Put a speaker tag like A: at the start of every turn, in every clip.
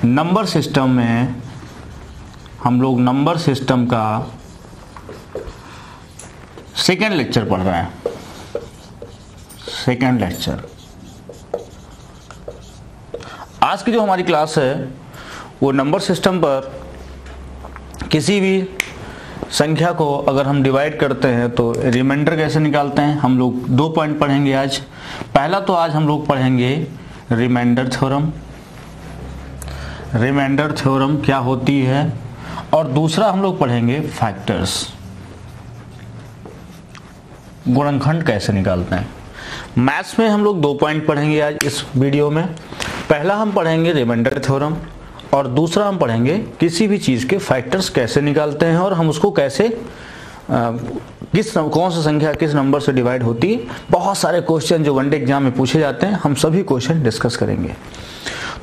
A: Number system में हम लोग नंबर सिस्टम का सेकेंड लेक्चर पढ़ रहे हैं। सेकेंड लेक्चर आज की जो हमारी क्लास है वो नंबर सिस्टम पर किसी भी संख्या को अगर हम डिवाइड करते हैं तो रिमाइंडर कैसे निकालते हैं, हम लोग 2 पॉइंट पढ़ेंगे आज। पहला तो आज हम लोग पढ़ेंगे रिमाइंडर थ्योरम, रिमाइंडर थ्योरम क्या होती है, और दूसरा हम लोग पढ़ेंगे फैक्टर्स, गुणनखंड कैसे निकालते हैं। मैथ्स में हम लोग 2 पॉइंट पढ़ेंगे आज इस वीडियो में। पहला हम पढ़ेंगे रिमाइंडर थ्योरम और दूसरा हम पढ़ेंगे किसी भी चीज़ के फैक्टर्स कैसे निकालते हैं और हम उसको कैसे कौन सा संख्या किस नंबर से डिवाइड होती है। बहुत सारे क्वेश्चन जो वनडे एग्जाम में पूछे जाते हैं, हम सभी क्वेश्चन डिस्कस करेंगे।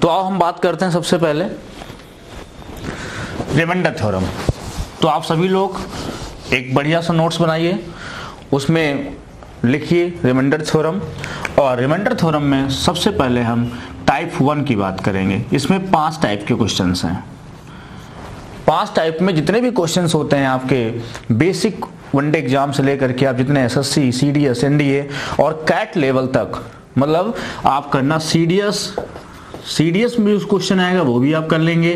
A: तो आओ हम बात करते हैं सबसे पहले रिमाइंडर थ्योरम। तो आप सभी लोग एक बढ़िया सा नोट्स बनाइए, उसमें लिखिए रिमाइंडर थ्योरम। और रिमाइंडर थ्योरम में सबसे पहले हम टाइप 1 की बात करेंगे। इसमें 5 टाइप के क्वेश्चंस हैं। 5 टाइप में जितने भी क्वेश्चंस होते हैं आपके बेसिक वनडे एग्जाम से लेकर के आप जितने एसएससी, सीडीएस, एनडीए और कैट लेवल तक, मतलब आप करना सीडीएस में जो क्वेश्चन आएगा वो भी आप कर लेंगे,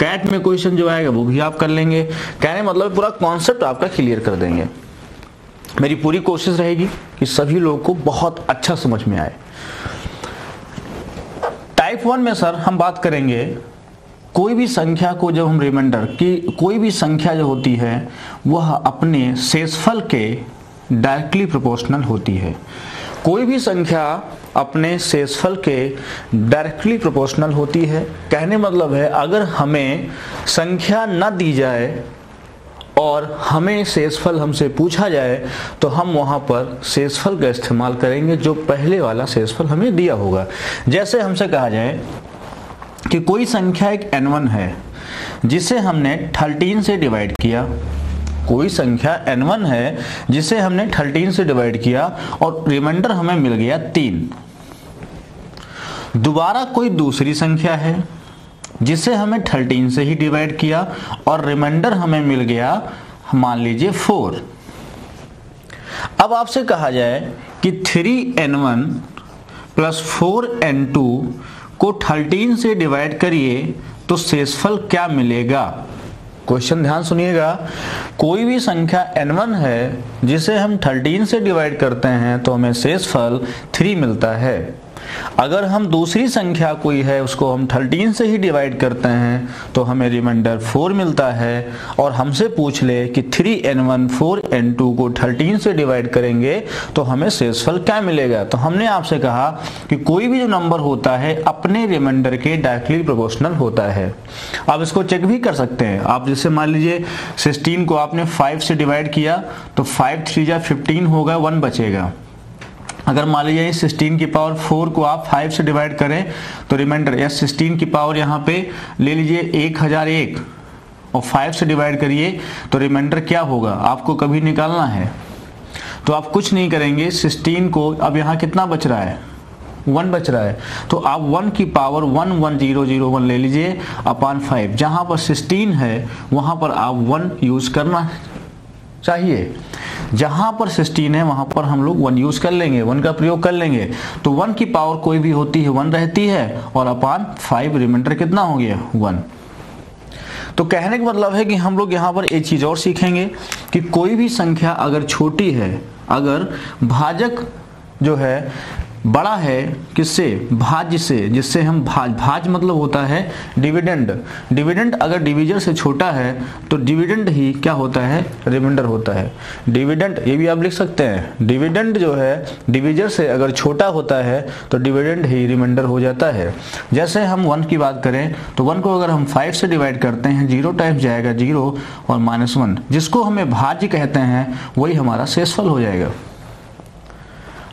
A: कैट में क्वेश्चन जो आएगा वो भी आप कर लेंगे। कहने मतलब पूरा कॉन्सेप्ट आपका क्लियर कर देंगे। मेरी पूरी कोशिश रहेगी कि सभी लोगों को बहुत अच्छा समझ में आए। टाइप 1 में सर हम बात करेंगे कोई भी संख्या को जब हम रिमाइंडर की, कोई भी संख्या जो होती है वह अपने शेषफल के डायरेक्टली प्रोपोर्शनल होती है। कोई भी संख्या अपने शेषफल के डायरेक्टली प्रोपोर्शनल होती है। कहने मतलब है अगर हमें संख्या न दी जाए और हमें शेषफल हमसे पूछा जाए तो हम वहाँ पर शेषफल का इस्तेमाल करेंगे जो पहले वाला शेषफल हमें दिया होगा। जैसे हमसे कहा जाए कि कोई संख्या एक n1 है जिसे हमने 13 से डिवाइड किया, कोई संख्या n1 है जिसे हमने 13 से डिवाइड किया और रिमाइंडर हमें मिल गया 3। दोबारा कोई दूसरी संख्या है जिसे हमें 13 से ही डिवाइड किया और रिमाइंडर हमें मिल गया मान लीजिए 4। अब आपसे कहा जाए कि 3n1 प्लस 4n2 को 13 से डिवाइड करिए तो शेषफल क्या मिलेगा। क्वेश्चन ध्यान सुनिएगा। कोई भी संख्या n1 है जिसे हम 13 से डिवाइड करते हैं तो हमें शेषफल 3 मिलता है। अगर हम दूसरी संख्या कोई है उसको हम 13 से ही डिवाइड करते हैं तो हमें रिमाइंडर 4 मिलता है। और हमसे पूछ ले कि 3n1 4n2 को 13 से डिवाइड करेंगे तो हमें शेषफल क्या मिलेगा। तो हमने आपसे कहा कि कोई भी जो नंबर होता है अपने रिमाइंडर के डायरेक्टली प्रोपोर्शनल होता है। आप इसको चेक भी कर सकते हैं। आप जैसे मान लीजिए 16 को आपने 5 से डिवाइड किया तो 5 3 जा 15 होगा, 1 बचेगा। अगर मान लीजिए 16 की पावर 4 को आप 5 से डिवाइड करें तो रिमाइंडर या 16 की पावर यहाँ पे ले लीजिए 1001 और 5 से डिवाइड करिए तो रिमाइंडर क्या होगा आपको कभी निकालना है। तो आप कुछ नहीं करेंगे, 16 को अब यहाँ कितना बच रहा है, 1 बच रहा है, तो आप 1 की पावर 11001 ले लीजिए अपॉन 5। जहाँ पर 16 है वहाँ पर आप 1 यूज करना चाहिए। जहां पर 16 है वहां पर हम लोग 1 यूज कर लेंगे, 1 का प्रयोग कर लेंगे। तो 1 की पावर कोई भी होती है 1 रहती है और अपॉन 5 रिमाइंडर कितना हो गया 1। तो कहने का मतलब है कि हम लोग यहाँ पर एक चीज और सीखेंगे कि कोई भी संख्या अगर छोटी है, अगर भाजक जो है बड़ा है किससे, भाज्य से, जिससे हम भाज्य मतलब होता है डिविडेंड। डिविडेंड अगर डिविजर से छोटा है तो डिविडेंड ही क्या होता है, रिमाइंडर होता है। डिविडेंड ये भी आप लिख सकते हैं, डिविडेंड जो है डिविजर से अगर छोटा होता है तो डिविडेंड ही रिमाइंडर हो जाता है। जैसे हम 1 की बात करें तो 1 को अगर हम 5 से डिवाइड करते हैं 0 टाइम्स जाएगा 0 और -1, जिसको हमें भाज्य कहते हैं वही हमारा शेषफल हो जाएगा।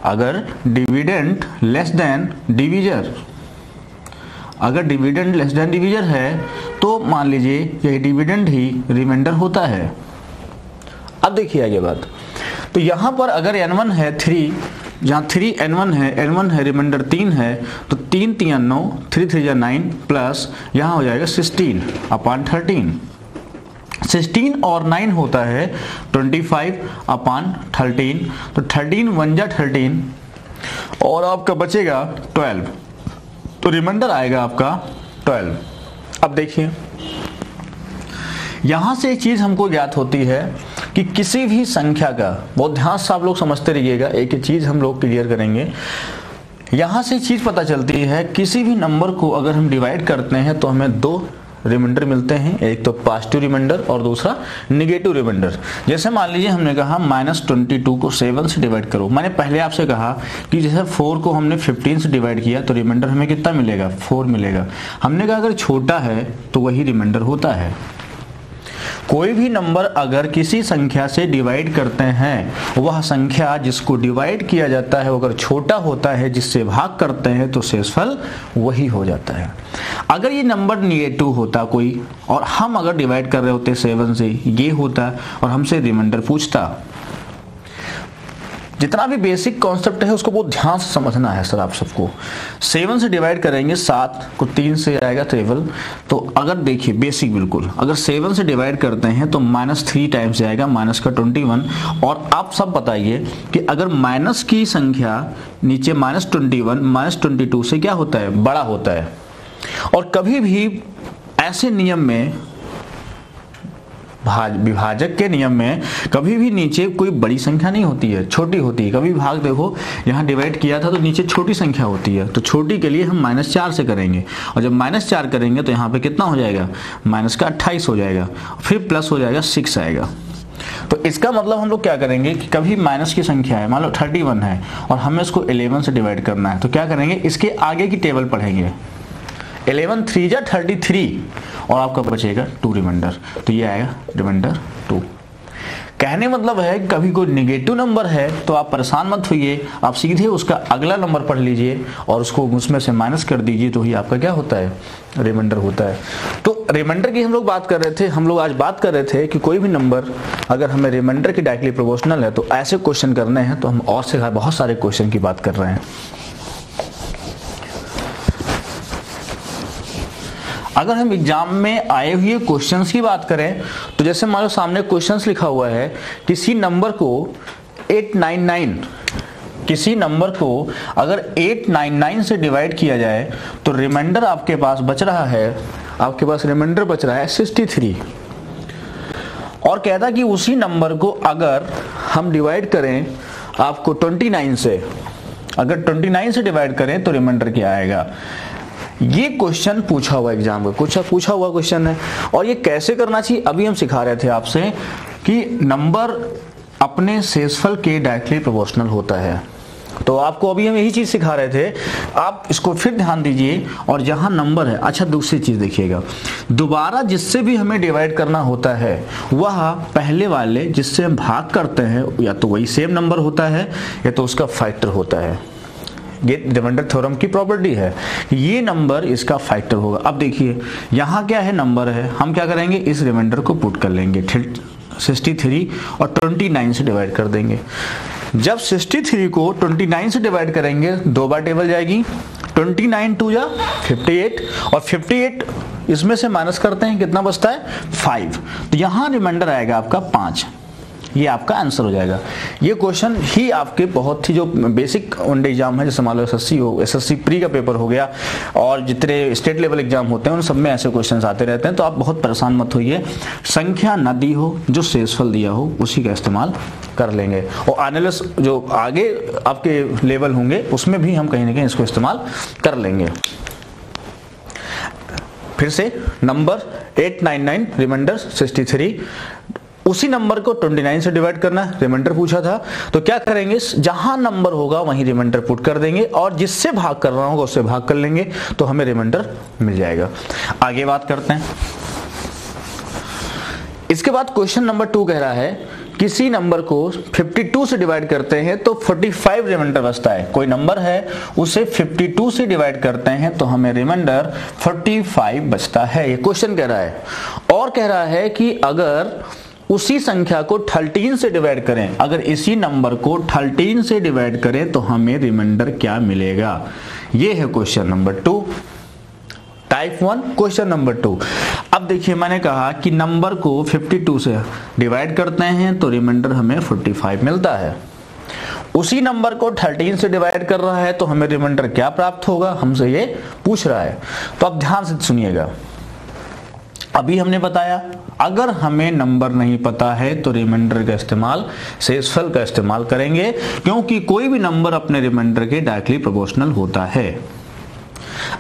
A: अगर डिविडेंड लेस देन डिविजर, अगर डिविडेंड लेस देन डिविजर है तो मान लीजिए यही डिविडेंड ही रिमाइंडर होता है। अब देखिए आगे बात। तो यहां पर अगर n1 है 3 जहाँ 3n1 है रिमाइंडर 3 है, तो 3 3 9, 3 3 9 प्लस यहाँ हो जाएगा 16 अपॉन 13। 16 और 9 होता है 25 अपॉन 13, तो 13 1 जा 13 और आपका बचेगा 12, तो रिमाइंडर आएगा आपका 12। अब देखिए यहां से एक चीज हमको ज्ञात होती है कि किसी भी संख्या का, बहुत ध्यान से आप लोग समझते रहिएगा, एक एक चीज हम लोग क्लियर करेंगे। यहां से चीज पता चलती है किसी भी नंबर को अगर हम डिवाइड करते हैं तो हमें दो रिमाइंडर मिलते हैं, एक तो पॉजिटिव रिमाइंडर और दूसरा नेगेटिव रिमाइंडर। जैसे मान लीजिए हमने कहा -22 को 7 से डिवाइड करो। मैंने पहले आपसे कहा कि जैसे 4 को हमने 15 से डिवाइड किया तो रिमाइंडर हमें कितना मिलेगा, 4 मिलेगा। हमने कहा अगर छोटा है तो वही रिमाइंडर होता है। कोई भी नंबर अगर किसी संख्या से डिवाइड करते हैं, वह संख्या जिसको डिवाइड किया जाता है अगर छोटा होता है, जिससे भाग करते हैं तो शेषफल वही हो जाता है। अगर ये नंबर नेगेटिव होता कोई और हम अगर डिवाइड कर रहे होते 7 से, ये होता और हमसे रिमाइंडर पूछता। जितना भी बेसिक कॉन्सेप्ट है उसको बहुत ध्यान से समझना है सर आप सबको। 7 से डिवाइड करेंगे, 7 को 3 से आएगा 13, तो अगर देखिए बेसिक बिल्कुल, अगर 7 से डिवाइड करते हैं तो -3 टाइम्स आएगा, माइनस का 21। और आप सब बताइए कि अगर माइनस की संख्या नीचे -21 -22 से क्या होता है, बड़ा होता है। और कभी भी ऐसे नियम में, विभाजक के नियम में, कभी भी नीचे कोई बड़ी संख्या नहीं होती है, छोटी होती है। कभी भाग देखो यहाँ डिवाइड किया था तो नीचे छोटी संख्या होती है, तो छोटी के लिए हम -4 से करेंगे, और जब -4 करेंगे तो यहाँ पे कितना हो जाएगा, माइनस का 28 हो जाएगा, फिर प्लस हो जाएगा 6 आएगा। तो इसका मतलब हम लोग क्या करेंगे कि कभी माइनस की संख्या है, मान लो 31 है और हमें इसको 11 से डिवाइड करना है, तो क्या करेंगे, इसके आगे की टेबल पढ़ेंगे। 11 3 जा 33 और आपका बचेगा 2 रिमाइंडर, तो ये आएगा रिमाइंडर 2। कहने मतलब है कभी कोई नेगेटिव नंबर है तो आप परेशान मत होइए, आप सीधे उसका अगला नंबर पढ़ लीजिए और उसको उसमें से माइनस कर दीजिए, तो ही आपका क्या होता है, रिमाइंडर होता है। तो रिमाइंडर की हम लोग बात कर रहे थे, हम लोग आज बात कर रहे थे कि कोई भी नंबर अगर हमें रिमाइंडर की डायरेक्टली प्रोपोर्शनल है तो ऐसे क्वेश्चन करने हैं, तो हम और से बहुत सारे क्वेश्चन की बात कर रहे हैं। अगर हम एग्जाम में आए हुए क्वेश्चंस की बात करें तो जैसे मान लो सामने क्वेश्चंस लिखा हुआ है, किसी नंबर को 899, किसी नंबर को अगर 899 से डिवाइड किया जाए तो रिमाइंडर आपके पास बच रहा है, आपके पास रिमाइंडर बच रहा है 63। और कहता कि उसी नंबर को अगर हम डिवाइड करें आपको 29 से, अगर 29 से डिवाइड करें तो रिमाइंडर क्या आएगा। ये क्वेश्चन पूछा हुआ एग्जाम में, कुछ पूछा हुआ क्वेश्चन है। और ये कैसे करना चाहिए अभी हम सिखा रहे थे आपसे कि नंबर अपने शेषफल के डायरेक्टली प्रोपोर्शनल होता है। तो आपको अभी हम यही चीज सिखा रहे थे, आप इसको फिर ध्यान दीजिए। और जहां नंबर है, अच्छा दूसरी चीज देखिएगा, दोबारा जिससे भी हमें डिवाइड करना होता है वह पहले वाले जिससे हम भाग करते हैं या तो वही सेम नंबर होता है या तो उसका फैक्टर होता है। ये रिमाइंडर थ्योरम की प्रॉपर्टी है, ये नंबर इसका फैक्टर होगा। अब देखिए यहाँ क्या है, नंबर है, हम क्या करेंगे, इस रिमाइंडर को पुट कर लेंगे 63 और 29 से डिवाइड कर देंगे। जब 63 को 29 से डिवाइड करेंगे, 2 बार टेबल जाएगी, 29 2 जा 58 और 58 इसमें से माइनस करते हैं, कितना बचता है 5, तो यहाँ रिमाइंडर आएगा आपका 5। ये आपका आंसर हो जाएगा। ये क्वेश्चन ही आपके बहुत ही जो बेसिक वनडे एग्जाम है, जैसे मान लो एसएससी हो, एसएससी प्री का पेपर हो गया, और जितने स्टेट लेवल एग्जाम होते हैं उन सब में ऐसे क्वेश्चंस आते रहते हैं। तो आप बहुत परेशान मत होइए, संख्या न दी हो, जो शेषफल दिया हो उसी का इस्तेमाल कर लेंगे। और आने वाले जो आगे आपके लेवल होंगे उसमें भी हम कहीं ना कहीं इसको इस्तेमाल कर लेंगे। फिर से नंबर 899, रिमाइंडर 63, उसी नंबर को 29 से डिवाइड करना, रिमाइंडर पूछा था, तो क्या करेंगे, जहां नंबर होगा वहीं रिमाइंडर पुट कर देंगे और जिससे भाग करना होगा उससे भाग कर लेंगे, तो हमें रिमाइंडर मिल जाएगा। आगे बात करते हैं। इसके बाद क्वेश्चन नंबर 2 कह रहा है, किसी नंबर को 52 से डिवाइड करते हैं तो 45 रिमाइंडर बचता है। कोई नंबर है उसे 52 से डिवाइड करते हैं तो हमें रिमाइंडर 45 बचता है, ये क्वेश्चन कह रहा है। और कह रहा है कि अगर उसी संख्या को 13 से डिवाइड करें, अगर इसी नंबर को 13 से डिवाइड करें तो हमें रिमाइंडर क्या मिलेगा। ये है question number 2, type 1। Question number 2, अब देखिए मैंने कहा कि नंबर को 52 से डिवाइड करते हैं तो रिमाइंडर हमें 45 मिलता है। उसी नंबर को 13 से डिवाइड कर रहा है तो हमें रिमाइंडर क्या प्राप्त होगा, हमसे ये पूछ रहा है। तो अब ध्यान से सुनिएगा, अभी हमने बताया अगर हमें नंबर नहीं पता है तो रिमाइंडर का इस्तेमाल, शेषफल का इस्तेमाल करेंगे, क्योंकि कोई भी नंबर अपने रिमाइंडर के डायरेक्टली प्रोपोर्शनल होता है।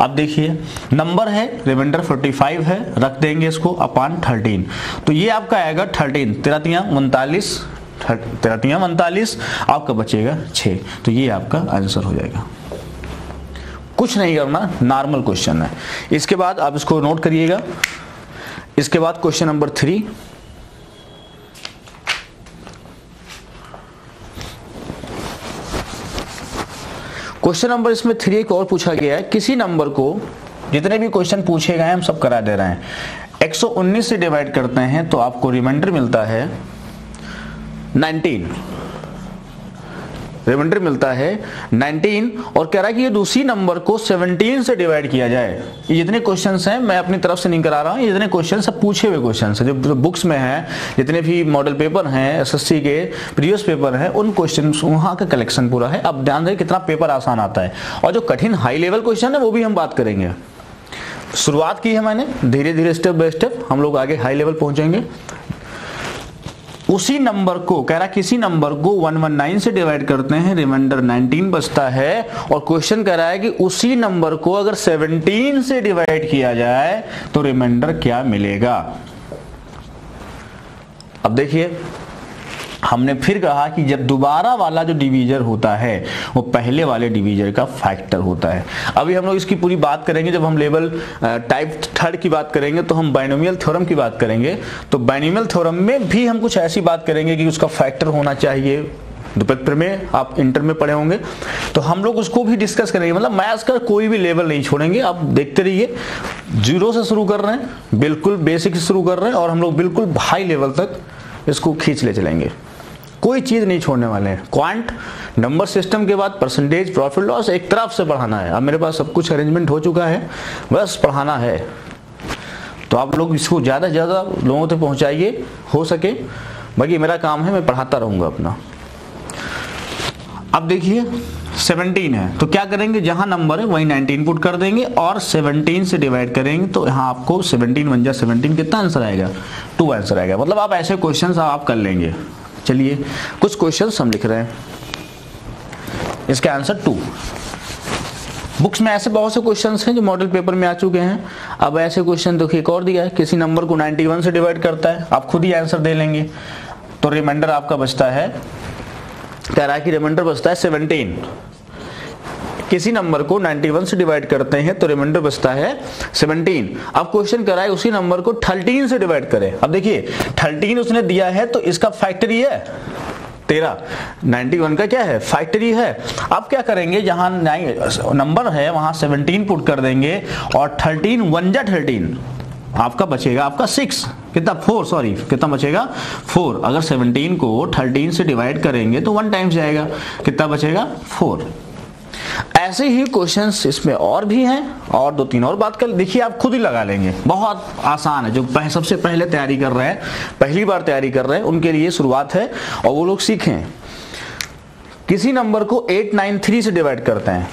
A: अब देखिए नंबर है, रिमाइंडर 45 है, रख देंगे इसको अपान 13, तो ये आपका आएगा 13, 43 39, आपका बचेगा 6, तो ये आपका आंसर हो जाएगा। कुछ नहीं करना, नॉर्मल क्वेश्चन है। इसके बाद आप इसको नोट करिएगा। इसके बाद क्वेश्चन नंबर 3, क्वेश्चन नंबर इसमें 3 एक और पूछा गया है। किसी नंबर को, जितने भी क्वेश्चन पूछे गए हैं हम सब करा दे रहे हैं, 119 से डिवाइड करते हैं तो आपको रिमाइंडर मिलता है 19, रिमाइंडर मिलता है 19, और कह रहा है कि ये दूसरी नंबर को 17 से डिवाइड किया जाए। ये जितने क्वेश्चंस हैं मैं अपनी तरफ से नहीं करा रहा हूं, ये जितने क्वेश्चन सब पूछे हुए क्वेश्चंस हैं, जो बुक्स में हैं, जितने भी मॉडल पेपर हैं, एसएससी के प्रीवियस पेपर हैं, उन क्वेश्चन वहां का कलेक्शन पूरा है। अब ध्यान दें कितना पेपर आसान आता है, और जो कठिन हाई लेवल क्वेश्चन है वो भी हम बात करेंगे। शुरुआत की है मैंने, धीरे धीरे स्टेप बाय स्टेप हम लोग आगे हाई लेवल पहुंचेंगे। उसी नंबर को कह रहा, किसी नंबर को 119 से डिवाइड करते हैं, रिमाइंडर 19 बचता है, और क्वेश्चन कह रहा है कि उसी नंबर को अगर 17 से डिवाइड किया जाए तो रिमाइंडर क्या मिलेगा। अब देखिए हमने फिर कहा कि जब दोबारा वाला जो डिवीजर होता है वो पहले वाले डिवीजर का फैक्टर होता है। अभी हम लोग इसकी पूरी बात करेंगे, जब हम लेवल टाइप 3 की बात करेंगे तो हम बाइनोमियल थ्योरम की बात करेंगे। तो बाइनोमियल थ्योरम में भी हम कुछ ऐसी बात करेंगे कि उसका फैक्टर होना चाहिए। द्विपद में आप इंटर में पढ़े होंगे, तो हम लोग उसको भी डिस्कस करेंगे। मतलब मैथ्स का कोई भी लेवल नहीं छोड़ेंगे, आप देखते रहिए। 0 से शुरू कर रहे हैं, बिल्कुल बेसिक से शुरू कर रहे हैं, और हम लोग बिल्कुल हाई लेवल तक इसको खींच ले चलेंगे, कोई चीज नहीं छोड़ने वाले हैं। क्वांट नंबर सिस्टम के बाद परसेंटेज, प्रॉफिट लॉस एक तरफ से पढ़ाना है। अब मेरे पास सब कुछ अरेंजमेंट हो चुका है, बस पढ़ाना है। तो आप लोग इसको ज्यादा से ज्यादा लोगों तक पहुंचाइए हो सके, बाकी मेरा काम है, मैं पढ़ाता रहूंगा अपना। अब देखिए 17 है, तो क्या करेंगे, जहां नंबर है वही 19 पुट कर देंगे और 17 से डिवाइड करेंगे, तो यहाँ आपको 17 1 जा 17 कितना आंसर आएगा, 2 आंसर आएगा। मतलब आप ऐसे क्वेश्चंस आप कर लेंगे। चलिए कुछ क्वेश्चंस हम लिख रहे हैं, इसका आंसर 2। बुक्स में ऐसे बहुत से क्वेश्चंस हैं जो मॉडल पेपर में आ चुके हैं। अब ऐसे क्वेश्चन देखिए एक और दिया है, किसी नंबर को 91 से डिवाइड करता है, आप खुद ही आंसर दे लेंगे। तो रिमाइंडर आपका बचता है, कह रहा है कि रिमाइंडर बचता है 17। किसी नंबर को 91 से डिवाइड करते हैं तो रिमाइंडर बचता है 17। अब क्वेश्चन कर रहा है उसी नंबर को 13 से डिवाइड करें। अब देखिए 13 उसने दिया है तो इसका फैक्टर ही है 13, 91 का क्या है, फैक्टरी है। अब क्या करेंगे, जहां नंबर है वहां 17 पुट कर देंगे, और 13 1 जा 13 आपका बचेगा आपका 6, कितना 4, सॉरी कितना बचेगा 4। अगर 17 को 13 से डिवाइड करेंगे तो 1 टाइम्स जाएगा, कितना बचेगा 4। ऐसे ही क्वेश्चंस इसमें और भी हैं, और 2-3 और बात कर देखिए, आप खुद ही लगा लेंगे, बहुत आसान है। जो सबसे पहले तैयारी कर रहे हैं, पहली बार तैयारी कर रहे हैं, उनके लिए शुरुआत है और वो लोग सीखें। किसी नंबर को 893 से डिवाइड करते हैं,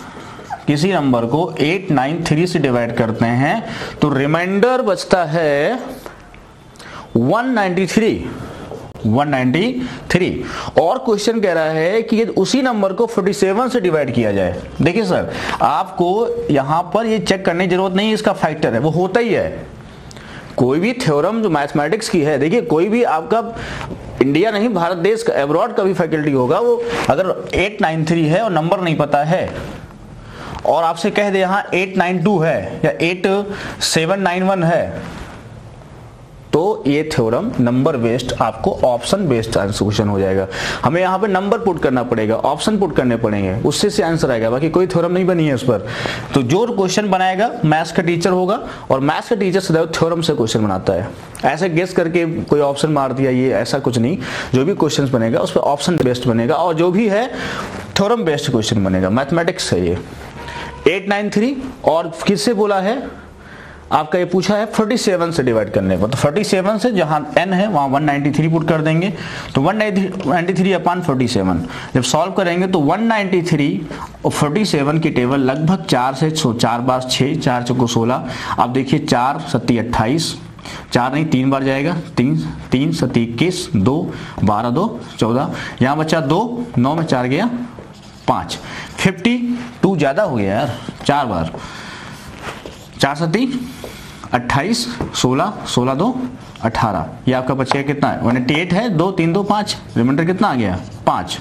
A: किसी नंबर को 893 से डिवाइड करते हैं तो रिमाइंडर बचता है 193। और क्वेश्चन कह रहा है कि उसी नंबर को 47 से डिवाइड किया जाए। देखिए सर, आपको यहां पर ये चेक करने की जरूरत नहीं है, इसका फैक्टर है वो होता ही है। कोई भी थ्योरम जो मैथमेटिक्स की है, देखिए कोई भी आपका इंडिया नहीं भारत देश का, एब्रॉड का भी फैकल्टी होगा, वो अगर 893 है और नंबर नहीं पता है और आपसे कह दे यहाँ 892 है या 8791 है, तो ये थ्योरम नंबर बेस्ड आपको ऑप्शन बेस्ड क्वेश्चन हो जाएगा। हमें यहाँ पे नंबर पुट करना पड़ेगा, ऑप्शन पुट करने पड़ेंगे, उससे से आंसर आएगा, बाकी कोई थ्योरम नहीं बनी है उस पर। तो जो क्वेश्चन बनाएगा मैथ्स का टीचर होगा, और मैथ्स का टीचर सदैव थ्योरम से क्वेश्चन बनाता है। ऐसे गेस करके कोई ऑप्शन मार दिया, ये ऐसा कुछ नहीं। जो भी क्वेश्चन बनेगा उस पर ऑप्शन बेस्ड बनेगा, और जो भी है थ्योरम बेस्ड क्वेश्चन बनेगा। मैथमेटिक्स है ये। 893 और किससे बोला है आपका, ये पूछा है 47 से डिवाइड करने को। तो 47 से जहां n है वहां 193 पुट कर देंगे, तो 193 अपॉन 47 जब सॉल्व करेंगे तो 193 और 47 की टेबल लगभग 4 से 4 बार 6, 4 चौको 16। अब देखिए 4 सत्ती 28, 4 नहीं 3 बार जाएगा, 3 सत्ती 21, 2 12 2 14, यहाँ बचा 2, 9 में 4 गया 5, 52 ज्यादा हो गया यार, 4 बार, 4 सत्ती 28, 16, 16 2 18, ये आपका बचेगा कितना है 188 है, 2 3 2 5, रिमाइंडर कितना आ गया 5।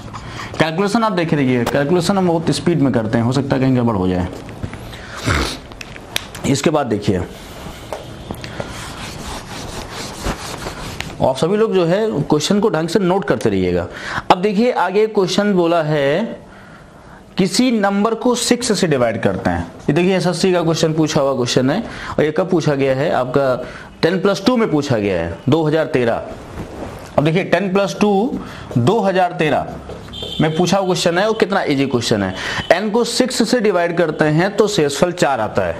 A: कैलकुलेशन आप देख रहिए, कैलकुलेशन हम बहुत स्पीड में करते हैं, हो सकता है कहीं गड़बड़ हो जाए। इसके बाद देखिए और सभी लोग जो है क्वेश्चन को ढंग से नोट करते रहिएगा। अब देखिए आगे क्वेश्चन बोला है किसी नंबर को 6 से डिवाइड करते हैं। ये देखिए एसएससी का क्वेश्चन पूछा हुआ क्वेश्चन है, और ये कब पूछा गया है आपका 10+2 में पूछा गया है 2013। अब देखिए 10+2 2013 में पूछा हुआ क्वेश्चन है, और कितना इजी क्वेश्चन है। n को 6 से डिवाइड करते हैं तो शेषफल 4 आता है,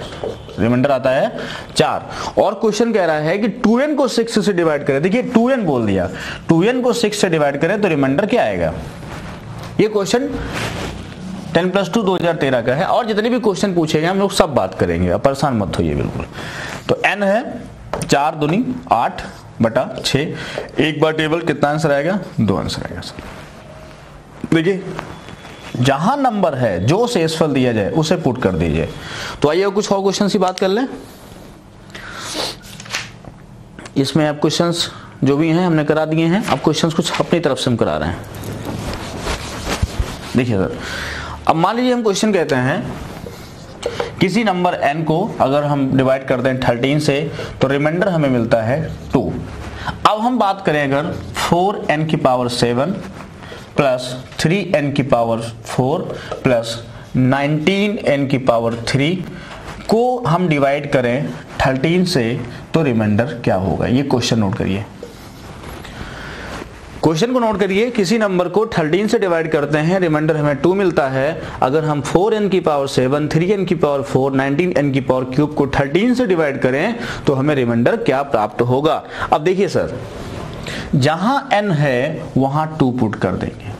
A: रिमाइंडर आता है 4। और क्वेश्चन कह रहा है कि 2n को 6 से डिवाइड करें, देखिए 2n बोल दिया, 2n को 6 से डिवाइड करें तो रिमाइंडर क्या आएगा। ये क्वेश्चन 10+2 2013 का है, और जितने भी क्वेश्चन पूछेंगे हम लोग सब बात करेंगे, अब परेशान मत होइए बिल्कुल। तो n है 4 दूनी 8 बटा 6, एक बार टेबल कितना आंसर आएगा 2 आंसर आएगा सर। देखिए जहां नंबर है जो शेषफल दिया जाए उसे पुट कर दीजिए। तो आइए कुछ और क्वेश्चन की बात कर लें। इसमें अब क्वेश्चंस जो भी हैं हमने करा दिए हैं, अब क्वेश्चंस कुछ अपनी तरफ से हम करा रहे हैं। देखिए सर, अब मान लीजिए हम क्वेश्चन कहते हैं किसी नंबर n को अगर हम डिवाइड कर दें 13 से तो रिमाइंडर हमें मिलता है 2। अब हम बात करें अगर 4n की पावर 7 प्लस 3n की पावर 4 प्लस 19n की पावर 3 को हम डिवाइड करें 13 से तो रिमाइंडर क्या होगा। ये क्वेश्चन नोट करिए, क्वेश्चन को नोट करिए। किसी नंबर को 13 से डिवाइड करते हैं, रिमाइंडर हमें 2 मिलता है। अगर हम 4n की पावर 7, 3n की पावर 4, 19n की पावर क्यूब को 13 से डिवाइड करें तो हमें रिमाइंडर क्या प्राप्त होगा। अब देखिए सर, जहां n है वहां 2 पुट कर देंगे,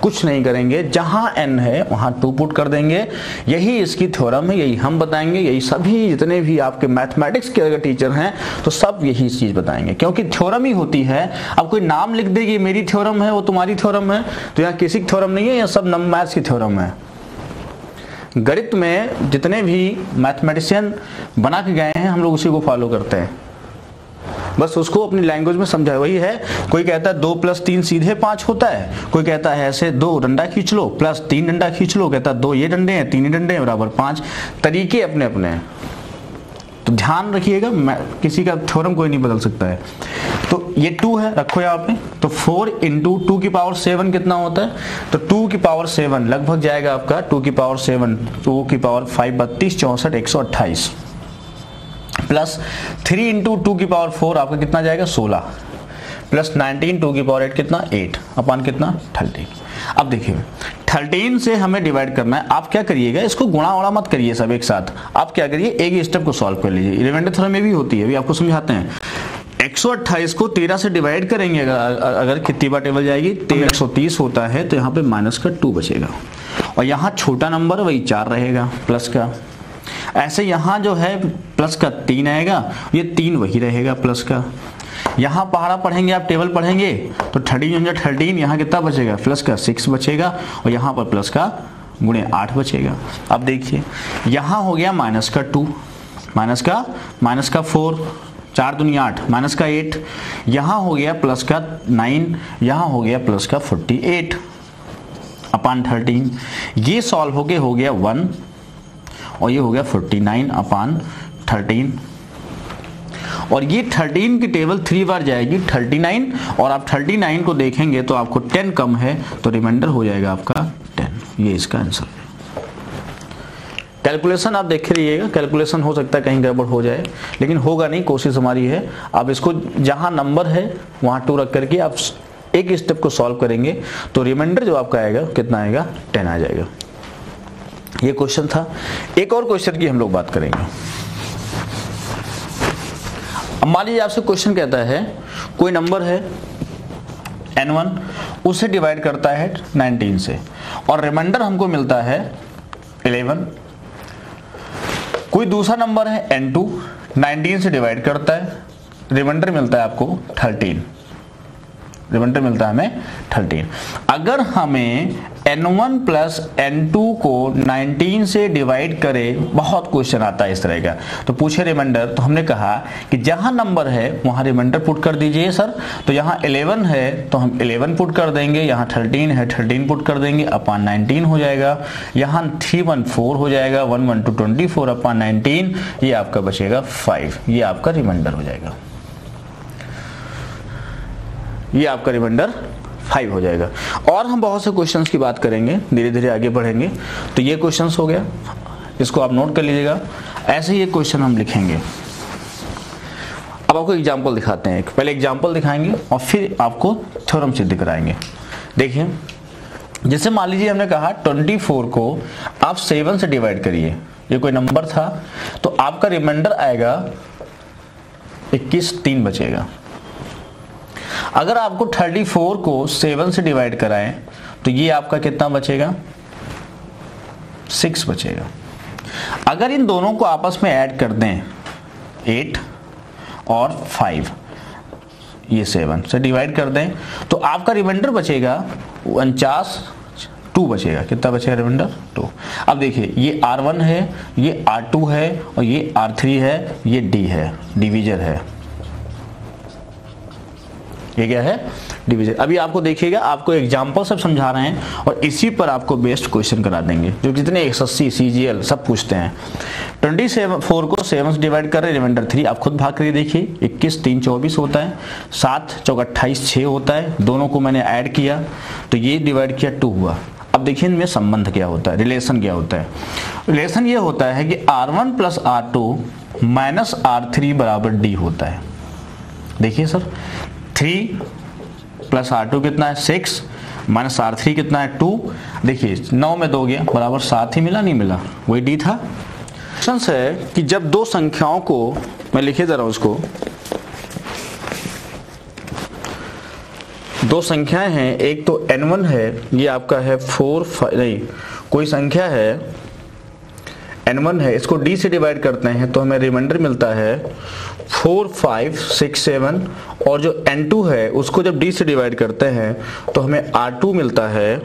A: कुछ नहीं करेंगे, जहां n है वहां 2 पुट कर देंगे। यही इसकी थ्योरम है, यही हम बताएंगे, यही सभी जितने भी आपके मैथमेटिक्स के अगर टीचर हैं तो सब यही चीज बताएंगे, क्योंकि थ्योरम ही होती है। अब कोई नाम लिख देगी मेरी थ्योरम है वो तुम्हारी थ्योरम है, तो यहाँ किसी की थ्योरम नहीं है, यहाँ सब मैथ्स की थ्योरम है। गणित में जितने भी मैथमेटिशियन बना के गए हैं हम लोग उसी को फॉलो करते हैं, बस उसको अपनी लैंग्वेज में समझाए। वही है, कोई कहता है 2 + 3 सीधे 5 होता है, कोई कहता है ऐसे 2 डंडा खींच लो प्लस 3 डंडा खींच लो, कहता है 2 ये डंडे हैं 3 डंडे हैं बराबर 5। तरीके अपने अपने हैं, तो ध्यान रखिएगा, किसी का थ्योरम कोई नहीं बदल सकता है। तो ये 2 है, रखो यहाँ पे। तो 4 × 2 की पावर 7 कितना होता है, तो 2 की पावर 7 लगभग जाएगा आपका 2 की पावर 7, 2 की पावर 5 32 64 128 प्लस 3 × 2 की पावर 4 आपका कितना जाएगा 16 प्लस 19 2 की पावर 8 कितना 8 अपान कितना 13। अब देखिए 13 से हमें डिवाइड करना है। आप क्या करिएगा, इसको गुणा वुणा मत करिए सब एक साथ, आप क्या करिए एक ही स्टेप को सॉल्व कर लीजिए। रिमाइंडर थ्योरम में भी होती है, अभी आपको समझाते हैं। 128 को 13 से डिवाइड करेंगे अगर कितनी बार टेबल जाएगी 130 होता है, तो यहाँ पे माइनस का 2 बचेगा, और यहाँ छोटा नंबर वही 4 रहेगा प्लस का। ऐसे यहाँ जो है प्लस का 3 आएगा, ये 3 वही रहेगा प्लस का। यहाँ पहाड़ा पढ़ेंगे आप, टेबल पढ़ेंगे तो 13 यहाँ कितना बचेगा प्लस का 6 बचेगा, और यहाँ पर प्लस का गुणे 8 बचेगा। अब देखिए यहाँ हो गया माइनस का 2, माइनस का 4, 4 दूनी 8 माइनस का 8, यहाँ हो गया प्लस का 9, यहाँ हो गया प्लस का 48 अपान 13। ये सॉल्व होके हो गया 1, और ये हो गया 49 अपान 13। और ये 13 की टेबल 3 बार जाएगी 39, और आप 39 को देखेंगे तो आपको 10 कम है, तो रिमाइंडर हो जाएगा आपका 10। ये इसका आंसर है। कैलकुलेशन आप देख रहिएगा, कैलकुलेशन हो सकता है कहीं गड़बड़ हो जाए, लेकिन होगा नहीं, कोशिश हमारी है। आप इसको जहां नंबर है वहां 2 रख करके आप एक स्टेप को सॉल्व करेंगे तो रिमाइंडर जो आपका आएगा कितना आएगा, 10 आ जाएगा। ये क्वेश्चन था। एक और क्वेश्चन की हम लोग बात करेंगे। अब मान लीजिए आपसे क्वेश्चन कहता है कोई नंबर है n1, उसे डिवाइड करता है 19 से और रिमाइंडर हमको मिलता है 11। कोई दूसरा नंबर है n2, 19 से डिवाइड करता है, रिमाइंडर मिलता है आपको 13। रिमाइंडर मिलता है हमें 13। अगर हमें n1 प्लस n2 को 19 से डिवाइड करें, बहुत क्वेश्चन आता है इस तरह का, तो पूछे रिमाइंडर, तो हमने कहा कि जहां नंबर है वहां रिमाइंडर पुट कर दीजिए सर। तो यहाँ 11 है तो हम 11 पुट कर देंगे, यहाँ 13 है 13 पुट कर देंगे, अपॉन 19 हो जाएगा। यहाँ 3 1 4 हो जाएगा, 1 1 2 24 अपॉन 19, ये आपका बचेगा 5। ये आपका रिमाइंडर हो जाएगा, ये आपका रिमाइंडर 5 हो जाएगा। और हम बहुत से क्वेश्चंस की बात करेंगे, धीरे धीरे आगे बढ़ेंगे। तो ये क्वेश्चंस हो गया, इसको आप नोट कर लीजिएगा। ऐसे ही एक क्वेश्चन हम लिखेंगे। अब आपको एग्जांपल दिखाते हैं, पहले एग्जांपल दिखाएंगे और फिर आपको थ्योरम सिद्ध कराएंगे। देखिए, जैसे मान लीजिए हमने कहा 24 को आप 7 से डिवाइड करिए, ये कोई नंबर था, तो आपका रिमाइंडर आएगा 21, 3 बचेगा। अगर आपको 34 को 7 से डिवाइड कराएं तो ये आपका कितना बचेगा, 6 बचेगा। अगर इन दोनों को आपस में ऐड कर दें, 8 और 5, ये 7 से डिवाइड कर दें, तो आपका रिमाइंडर बचेगा 49, 2 बचेगा। कितना बचेगा रिमाइंडर, 2। अब देखिए, ये R1 है, ये R2 है और ये R3 है, ये D है, डिवीजर है। ये क्या है, डिवीजन। अभी आपको देखिएगा, आपको एग्जांपल सब समझा रहे हैं और इसी पर आपको बेस्ड क्वेश्चन करा देंगे, जो जितने एसएससी सीजीएल सब पूछते हैं। 24 को 7 से डिवाइड कर रहे, रिमाइंडर 3, आप खुद भाग करिए। देखिए, 21 3 24 होता है, 7 4 28 6 होता है, दोनों को मैंने ऐड किया तो ये डिवाइड किया 2 हुआ। अब देखिए इनमें संबंध क्या होता है, रिलेशन क्या होता है। रिलेशन ये होता है कि R1 plus R2 minus R3 बराबर D होता है। देखिए सर, 3 प्लस R2 कितना है, 6 माइनस R3 कितना है, 2। देखिए 9 में 2 गया बराबर 7 ही मिला, नहीं मिला, वही D था। क्वेश्चन है कि जब दो संख्याओं को, मैं लिखे दे रहा हूं उसको, दो संख्याएं हैं, एक तो n1 है, ये आपका है 4 5, नहीं कोई संख्या है n1 है, इसको d से डिवाइड करते हैं तो हमें रिमाइंडर मिलता है 4 5 6 7, और जो n2 है उसको जब d से डिवाइड करते हैं तो हमें R2 मिलता है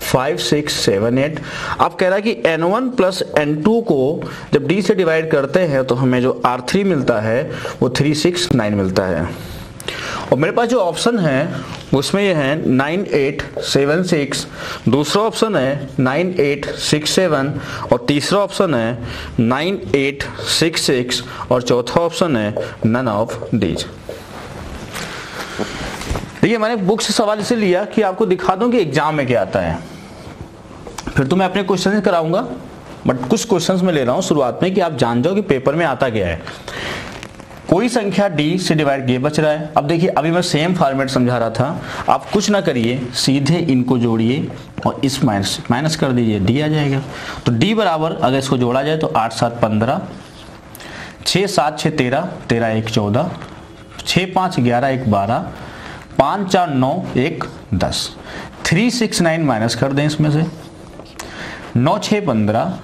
A: 5 6 7 8। अब कह रहा है कि n1 प्लस n2 को जब d से डिवाइड करते हैं तो हमें जो R3 मिलता है वो 3 6 9 मिलता है। और मेरे पास जो ऑप्शन है उसमें ये है 9 8 7 6, दूसरा ऑप्शन है 9 8 6 7, और तीसरा ऑप्शन है 9 8 6 6, और चौथा ऑप्शन है नन ऑफ दीज। देखिए, मैंने बुक से सवाल इसे लिया कि आपको दिखा दूं कि एग्जाम में क्या आता है, फिर तो मैं अपने क्वेश्चन कराऊंगा, बट कुछ क्वेश्चंस में ले रहा हूं शुरुआत में कि आप जान जाओ कि पेपर में आता क्या है। कोई संख्या d से डिवाइड ये बच रहा है। अब देखिए, अभी मैं सेम फॉर्मेट समझा रहा था, आप कुछ ना करिए, सीधे इनको जोड़िए और इस माइनस कर दीजिए, d आ जाएगा। तो d बराबर, अगर इसको जोड़ा जाए तो 8 7 15, 6 7 6 13, 13 1 14, 6 5 11 1 12, 5 4 9 1 10, 3 6 9 माइनस कर दें इसमें से, 9 6 15,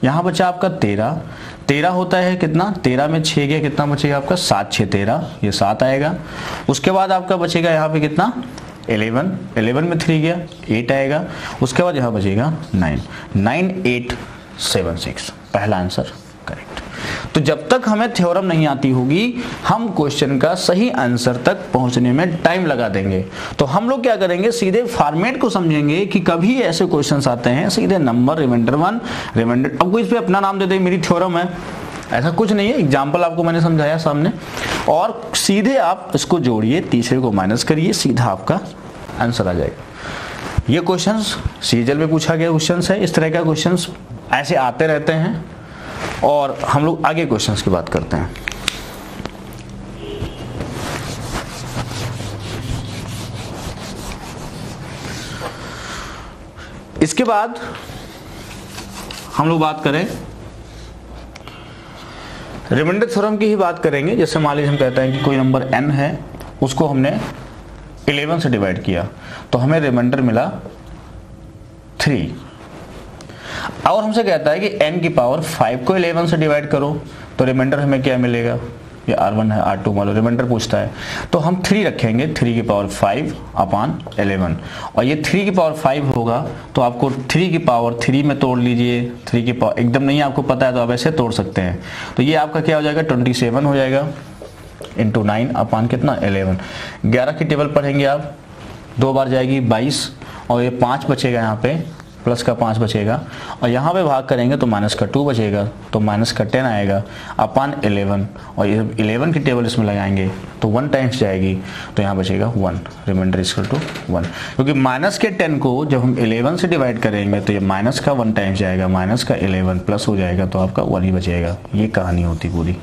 A: यहाँ बचा आपका 13, 13 होता है कितना, 13 में 6 गया, कितना बचेगा आपका 7 6 13, ये 7 आएगा। उसके बाद आपका बचेगा यहाँ पे कितना 11, 11 में 3 गया 8 आएगा। उसके बाद यहाँ बचेगा 9 9 8 7 6, पहला आंसर करेक्ट। तो जब तक हमें थ्योरम नहीं आती होगी हम क्वेश्चन का सही आंसर तक पहुंचने में टाइम लगा देंगे। तो हम लोग क्या करेंगे, सीधे फॉर्मेट को समझेंगे कि कभी ऐसे क्वेश्चंस आते हैं सीधे नंबर, रिमाइंडर 1 रिमाइंडर, अब कोई इस पे अपना नाम दे दे, मेरी थ्योरम है ऐसा कुछ नहीं है, एग्जाम्पल आपको मैंने समझाया सामने, और सीधे आप इसको जोड़िए, तीसरे को माइनस करिए, सीधा आपका आंसर आ जाएगा। ये क्वेश्चंस सीजल में पूछा गया क्वेश्चंस है, इस तरह का क्वेश्चंस ऐसे आते रहते हैं। और हम लोग आगे क्वेश्चंस की बात करते हैं। इसके बाद हम लोग बात करें रिमाइंडर थ्योरम की ही बात करेंगे। जैसे मान लीजिए हम कहते हैं कि कोई नंबर n है, उसको हमने 11 से डिवाइड किया तो हमें रिमाइंडर मिला 3। और हमसे कहता है कि n की पावर 5 को 11 से डिवाइड करो तो रिमाइंडर हमें क्या मिलेगा, ये R1 है, R2 मान लो रिमाइंडर पूछता है, तो हम 3 रखेंगे, 3 की पावर 5 अपॉन 11, और ये 3 की पावर 5 होगा तो आपको 3 की पावर 3 में तोड़ लीजिए। 3 की पावर एकदम नहीं आपको पता है तो आप ऐसे तोड़ सकते हैं, तो ये आपका क्या हो जाएगा 27 हो जाएगा इंटू 9 अपॉन कितना 11। 11 की टेबल पढ़ेंगे आप, 2 बार जाएगी 22, और ये 5 बचेगा, यहाँ पे प्लस का 5 बचेगा, और यहाँ पे भाग करेंगे तो माइनस का 2 बचेगा, तो माइनस का 10 आएगा अपॉन 11, और ये 11 की टेबल इसमें लगाएंगे तो 1 टाइम्स जाएगी, तो यहाँ बचेगा 1, रिमाइंडर इक्वल टू 1। क्योंकि माइनस के 10 को जब हम 11 से डिवाइड करेंगे तो ये माइनस का 1 टाइम्स जाएगा, माइनस का 11 प्लस हो जाएगा तो आपका 1 ही बचेगा। ये कहानी होती पूरी।